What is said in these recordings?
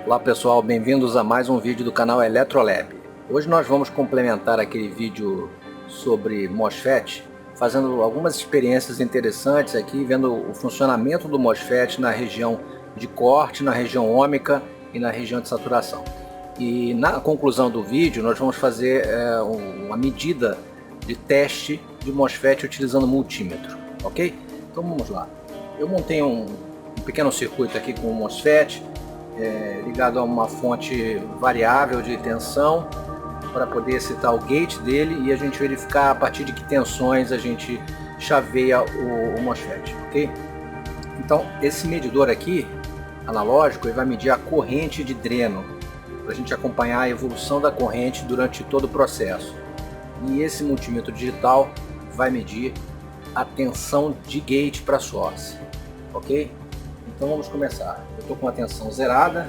Olá pessoal, bem-vindos a mais um vídeo do canal Eletrolab. Hoje nós vamos complementar aquele vídeo sobre MOSFET, fazendo algumas experiências interessantes aqui, vendo o funcionamento do MOSFET na região de corte, na região ôhmica e na região de saturação. E na conclusão do vídeo nós vamos fazer uma medida de teste de MOSFET utilizando multímetro, ok? Então vamos lá. Eu montei um pequeno circuito aqui com o MOSFET, ligado a uma fonte variável de tensão para poder excitar o gate dele e a gente verificar a partir de que tensões a gente chaveia o MOSFET, ok? Então esse medidor aqui, analógico, ele vai medir a corrente de dreno, para a gente acompanhar a evolução da corrente durante todo o processo. E esse multímetro digital vai medir a tensão de gate para source, ok? Então vamos começar. Eu estou com a tensão zerada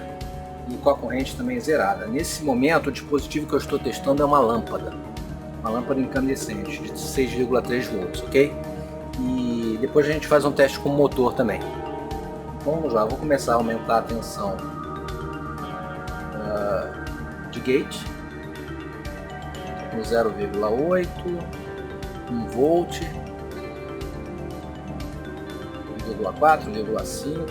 e com a corrente também zerada. Nesse momento o dispositivo que eu estou testando é uma lâmpada incandescente de 6,3 volts, ok? E depois a gente faz um teste com o motor também. Então vamos lá, eu vou começar a aumentar a tensão de gate com 0,8, 1 volt, 1,4, 1,5,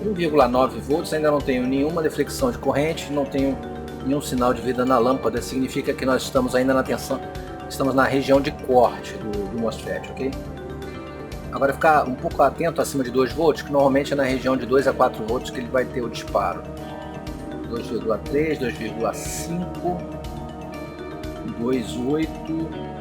1,9 volts. Ainda não tenho nenhuma deflexão de corrente, não tenho nenhum sinal de vida na lâmpada. Significa que nós estamos ainda na tensão, estamos na região de corte do MOSFET, ok? Agora ficar um pouco atento acima de 2 volts, que normalmente é na região de 2 a 4 volts que ele vai ter o disparo. 2,3, 2,5, 2,8,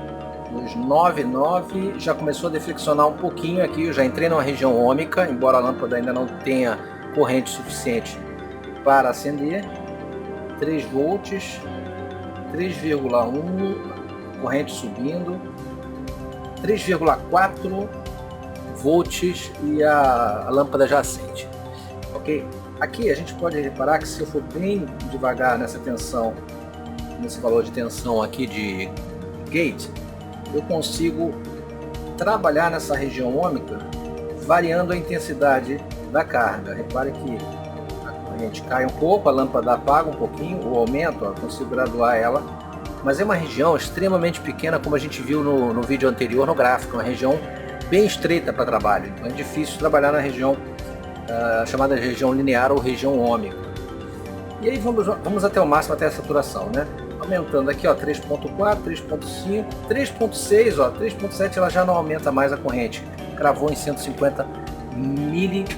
2,9, já começou a deflexionar um pouquinho aqui. Eu já entrei numa região ôhmica, embora a lâmpada ainda não tenha corrente suficiente para acender. 3 volts, 3,1, corrente subindo, 3,4 volts e a lâmpada já acende, ok? Aqui a gente pode reparar que se eu for bem devagar nessa tensão, nesse valor de tensão aqui de gate, eu consigo trabalhar nessa região ôhmica variando a intensidade da carga. Repare que a corrente cai um pouco, a lâmpada apaga um pouquinho, ou aumenta, eu consigo graduar ela, mas é uma região extremamente pequena, como a gente viu no vídeo anterior no gráfico, uma região bem estreita para trabalho, então é difícil trabalhar na região chamada região linear ou região ôhmica. E aí vamos até o máximo, até a saturação, né? Aumentando aqui, ó, 3.4, 3.5, 3.6, ó, 3.7 ela já não aumenta mais a corrente. Cravou em 150 miliamperes.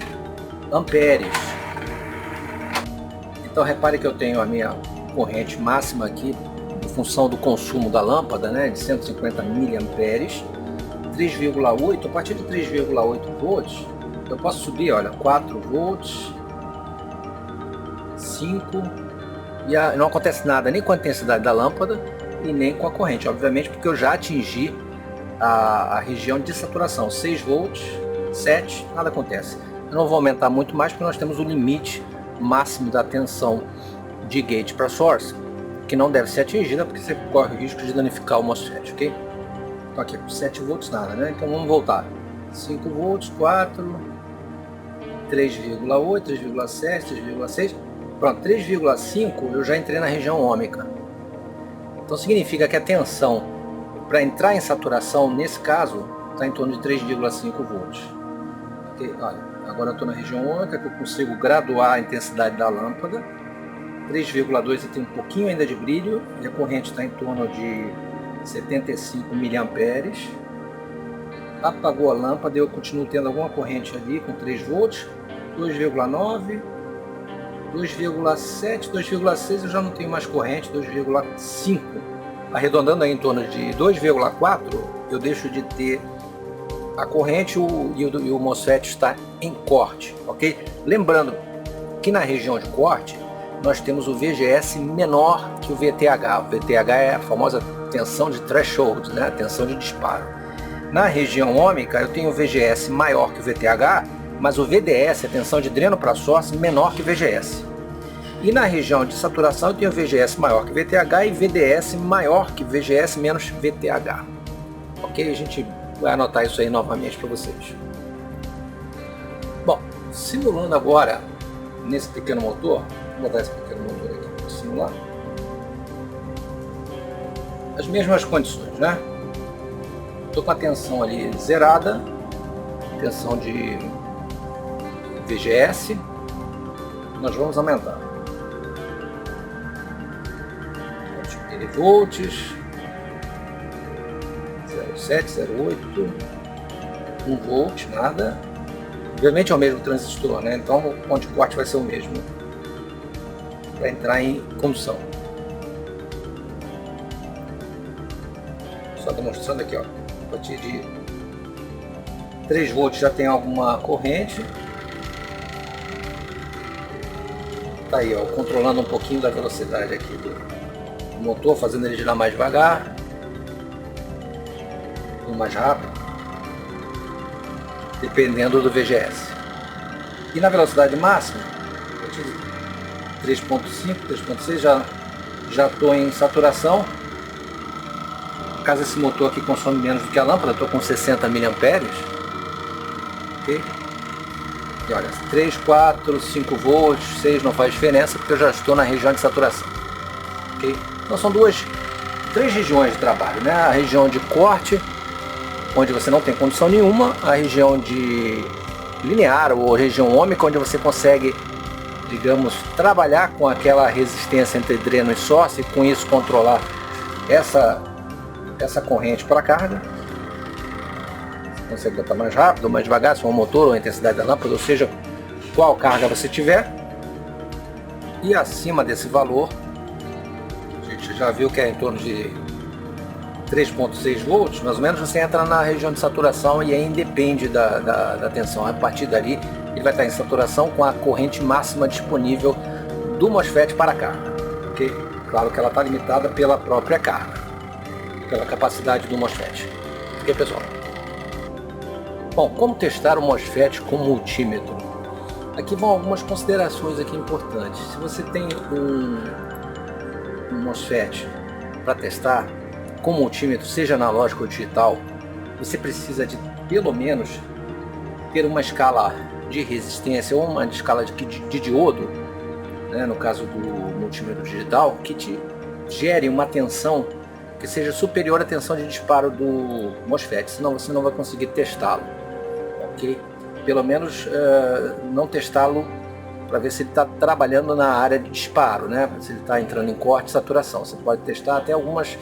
Então repare que eu tenho a minha corrente máxima aqui, em função do consumo da lâmpada, né, de 150 miliamperes. 3,8, a partir de 3,8 volts, eu posso subir, olha, 4 volts, 5, e não acontece nada nem com a intensidade da lâmpada e nem com a corrente, obviamente, porque eu já atingi a região de saturação, 6 volts, 7, nada acontece. Eu não vou aumentar muito mais porque nós temos o limite máximo da tensão de gate para source, que não deve ser atingida porque você corre o risco de danificar o MOSFET, ok? Então aqui, 7 volts nada, né? Então vamos voltar. 5 volts, 4, 3,8, 3,7, 3,6... Pronto, 3,5 eu já entrei na região ôhmica. Então significa que a tensão para entrar em saturação, nesse caso, está em torno de 3,5 volts. Okay? Olha, agora eu estou na região ôhmica, que eu consigo graduar a intensidade da lâmpada. 3,2 tem um pouquinho ainda de brilho, e a corrente está em torno de 75 miliamperes. Apagou a lâmpada, eu continuo tendo alguma corrente ali com 3 volts, 2,9, 2,7, 2,6 eu já não tenho mais corrente, 2,5. Arredondando aí em torno de 2,4, eu deixo de ter a corrente e o MOSFET está em corte, ok? Lembrando que na região de corte nós temos o VGS menor que o VTH. O VTH é a famosa tensão de threshold, né? Tensão de disparo. Na região ôhmica eu tenho o VGS maior que o VTH, mas o VDS, a tensão de dreno para source, menor que o VGS. E na região de saturação eu tenho o VGS maior que VTH e VDS maior que VGS menos VTH. Ok? A gente vai anotar isso aí novamente para vocês. Bom, simulando agora nesse pequeno motor, Vou botar esse pequeno motor aqui para simular. As mesmas condições, né? Estou com a tensão ali zerada, tensão de VGS. Nós vamos aumentar. Milivolts, 0,7, 0,8, 1 volt, nada. Obviamente é o mesmo transistor, né? Então o ponto de corte vai ser o mesmo para entrar em condução. Só demonstrando aqui, ó, a partir de 3 volts já tem alguma corrente. Tá aí, ó, controlando um pouquinho da velocidade aqui do motor, fazendo ele girar mais devagar ou mais rápido, dependendo do VGS. E na velocidade máxima, 3.5, 3.6, já estou em saturação. Caso esse motor aqui consome menos do que a lâmpada, estou com 60 mA. Ok? E olha, 3, 4, 5 volts, 6 não faz diferença, porque eu já estou na região de saturação. Ok? Então são três regiões de trabalho, né? A região de corte, onde você não tem condição nenhuma, a região de linear ou região ômica, onde você consegue, digamos, trabalhar com aquela resistência entre dreno e source e com isso controlar essa corrente para a carga. Você consegue botar mais rápido ou mais devagar, se for um motor ou a intensidade da lâmpada, ou seja, qual carga você tiver. E acima desse valor, a gente já viu que é em torno de 3.6 volts, mais ou menos, você entra na região de saturação e aí independe da tensão. A partir dali ele vai estar em saturação com a corrente máxima disponível do MOSFET para a carga. Okay? Claro que ela está limitada pela própria carga, pela capacidade do MOSFET. Ok, pessoal? Bom, como testar o MOSFET com multímetro? Aqui vão algumas considerações aqui importantes. Se você tem um MOSFET para testar com multímetro, seja analógico ou digital, você precisa de pelo menos ter uma escala de resistência ou uma escala de diodo, né, no caso do multímetro digital, que te gere uma tensão que seja superior à tensão de disparo do MOSFET, senão você não vai conseguir testá-lo. Ok? Pelo menos não testá-lo para ver se ele está trabalhando na área de disparo, né? Se ele está entrando em corte e saturação. Você pode testar até algumas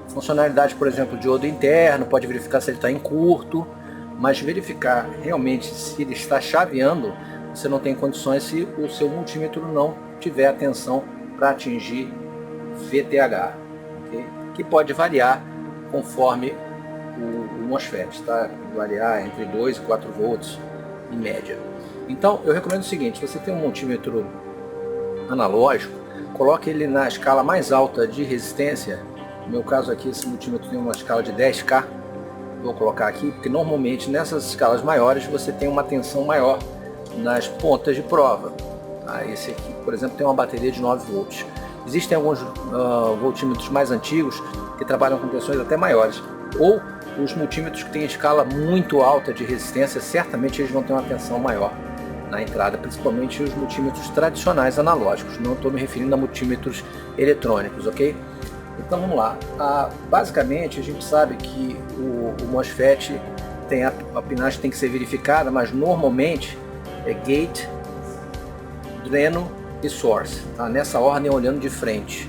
funcionalidades, por exemplo, diodo interno, pode verificar se ele está em curto, mas verificar realmente se ele está chaveando, você não tem condições se o seu multímetro não tiver a tensão para atingir VTH, okay? Que pode variar conforme o MOSFET, tá? Variar entre 2 e 4 volts em média. Então eu recomendo o seguinte: se você tem um multímetro analógico, coloque ele na escala mais alta de resistência. No meu caso aqui, esse multímetro tem uma escala de 10K, vou colocar aqui, porque normalmente nessas escalas maiores você tem uma tensão maior nas pontas de prova. Tá? Esse aqui, por exemplo, tem uma bateria de 9 volts. Existem alguns voltímetros mais antigos que trabalham com tensões até maiores, ou os multímetros que têm escala muito alta de resistência, certamente eles vão ter uma tensão maior na entrada, principalmente os multímetros tradicionais analógicos, não estou me referindo a multímetros eletrônicos, ok? Então vamos lá, basicamente a gente sabe que o MOSFET tem a pinagem tem que ser verificada, mas normalmente é gate, dreno e source, tá? Nessa ordem, olhando de frente.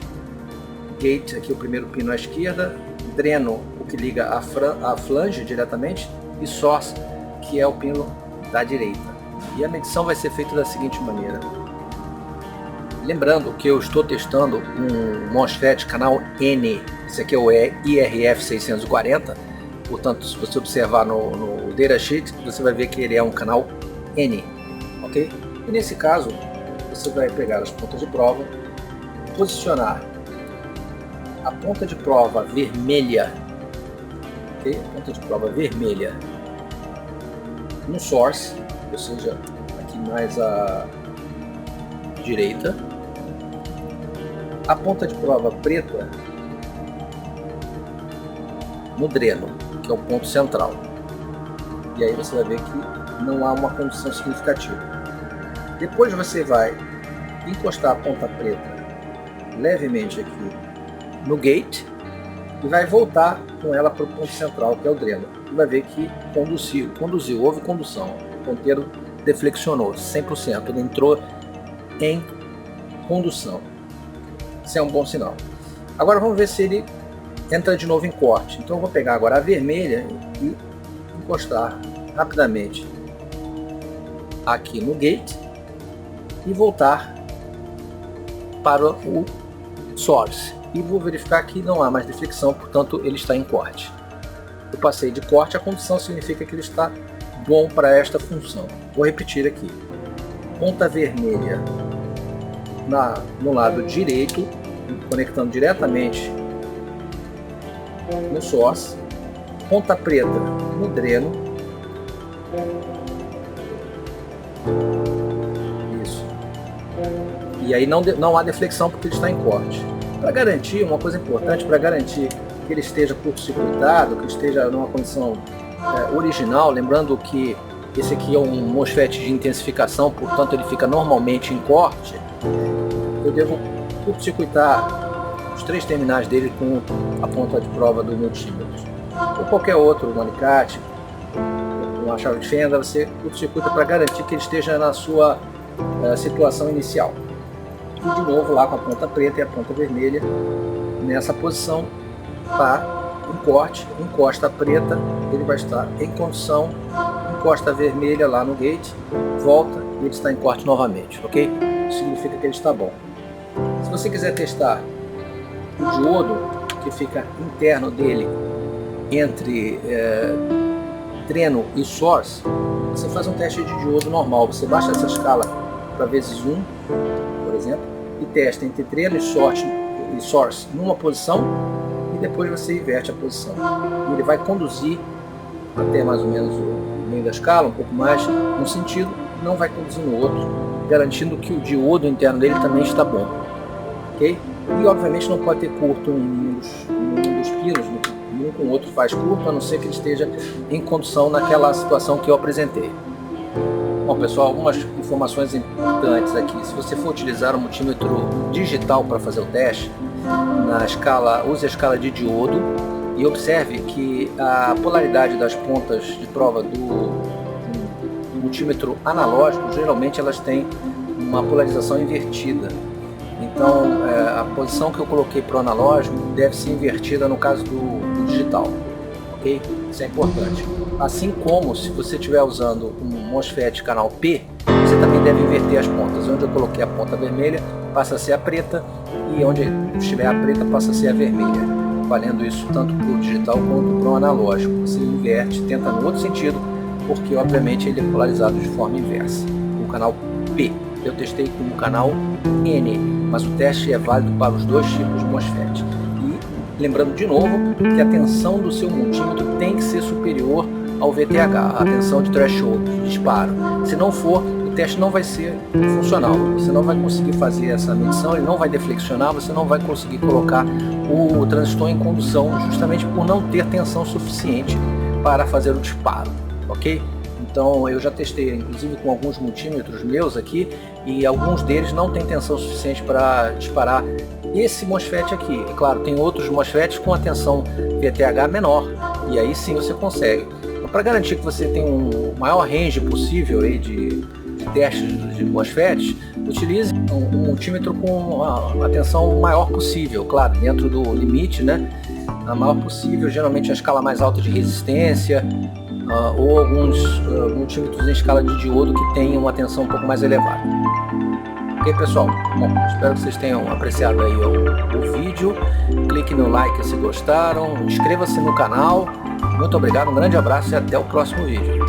Gate, aqui o primeiro pino à esquerda, dreno, o que liga a flange diretamente, e source, que é o pino da direita. E a medição vai ser feita da seguinte maneira. Lembrando que eu estou testando um MOSFET canal N, esse aqui é o IRF640, portanto, se você observar no datasheet, você vai ver que ele é um canal N, ok? E nesse caso, você vai pegar as pontas de prova, posicionar a ponta de prova vermelha, ok? Ponta de prova vermelha no source, ou seja, aqui mais à direita, a ponta de prova preta no dreno, que é o ponto central. E aí você vai ver que não há uma condição significativa. Depois você vai encostar a ponta preta levemente aqui no gate e vai voltar com ela para o ponto central, que é o dreno. E vai ver que conduziu, houve condução. O ponteiro deflexionou 100%, ele entrou em condução. Isso é um bom sinal. Agora vamos ver se ele entra de novo em corte. Então eu vou pegar agora a vermelha e encostar rapidamente aqui no gate e voltar para o source. E vou verificar que não há mais deflexão, portanto ele está em corte. Eu passei de corte, a condução significa que ele está bom para esta função. Vou repetir aqui. Ponta vermelha no lado direito, conectando diretamente no source. Ponta preta no dreno. Isso. E aí não há deflexão porque ele está em corte. Para garantir, uma coisa importante, para garantir que ele esteja curto-circuitado, que esteja numa condição original, lembrando que esse aqui é um MOSFET de intensificação, portanto ele fica normalmente em corte, eu devo curto-circuitar os 3 terminais dele com a ponta de prova do multímetro. Ou qualquer outro, um alicate, uma chave de fenda, você curto-circuita para garantir que ele esteja na sua situação inicial. E de novo lá com a ponta preta e a ponta vermelha nessa posição, tá em corte, encosta a preta, ele vai estar em condução, encosta a vermelha lá no gate, volta e ele está em corte novamente, ok? Isso significa que ele está bom. Se você quiser testar o diodo que fica interno dele entre dreno e source, você faz um teste de diodo normal, você baixa essa escala para vezes 1, por exemplo, e testa entre dreno e source numa posição e depois você inverte a posição. E ele vai conduzir até mais ou menos o meio da escala, um pouco mais num sentido, não vai conduzir no outro, garantindo que o diodo interno dele também está bom. Ok? E obviamente não pode ter curto em nenhum dos pinos, nenhum com o outro faz curto, a não ser que ele esteja em condução naquela situação que eu apresentei. Bom pessoal, algumas informações importantes aqui. Se você for utilizar um multímetro digital para fazer o teste, use a escala de diodo e observe que a polaridade das pontas de prova do multímetro analógico, geralmente elas têm uma polarização invertida. Então a posição que eu coloquei para o analógico deve ser invertida no caso do digital. Okay? Isso é importante. Assim como se você estiver usando um MOSFET canal P, você também deve inverter as pontas. Onde eu coloquei a ponta vermelha passa a ser a preta e onde estiver a preta passa a ser a vermelha. Valendo isso tanto para o digital quanto para o analógico. Você inverte, tenta no outro sentido, porque obviamente ele é polarizado de forma inversa. O canal P eu testei com o canal N, mas o teste é válido para os dois tipos de MOSFET. Lembrando de novo que a tensão do seu multímetro tem que ser superior ao VTH, a tensão de threshold, de disparo. Se não for, o teste não vai ser funcional. Você não vai conseguir fazer essa medição, ele não vai deflexionar, você não vai conseguir colocar o transistor em condução, justamente por não ter tensão suficiente para fazer o disparo, ok? Então eu já testei, inclusive com alguns multímetros meus aqui, e alguns deles não têm tensão suficiente para disparar esse MOSFET aqui. É claro, tem outros MOSFETs com a tensão VTH menor, e aí sim você consegue. Então, para garantir que você tem um maior range possível aí de testes de MOSFETs, utilize um multímetro com a tensão maior possível, claro, dentro do limite, né? A maior possível, geralmente a escala mais alta de resistência, ou alguns multímetros em escala de diodo que tenham uma tensão um pouco mais elevada. Ok pessoal? Bom, espero que vocês tenham apreciado aí o vídeo. Clique no like se gostaram, inscreva-se no canal. Muito obrigado, um grande abraço e até o próximo vídeo.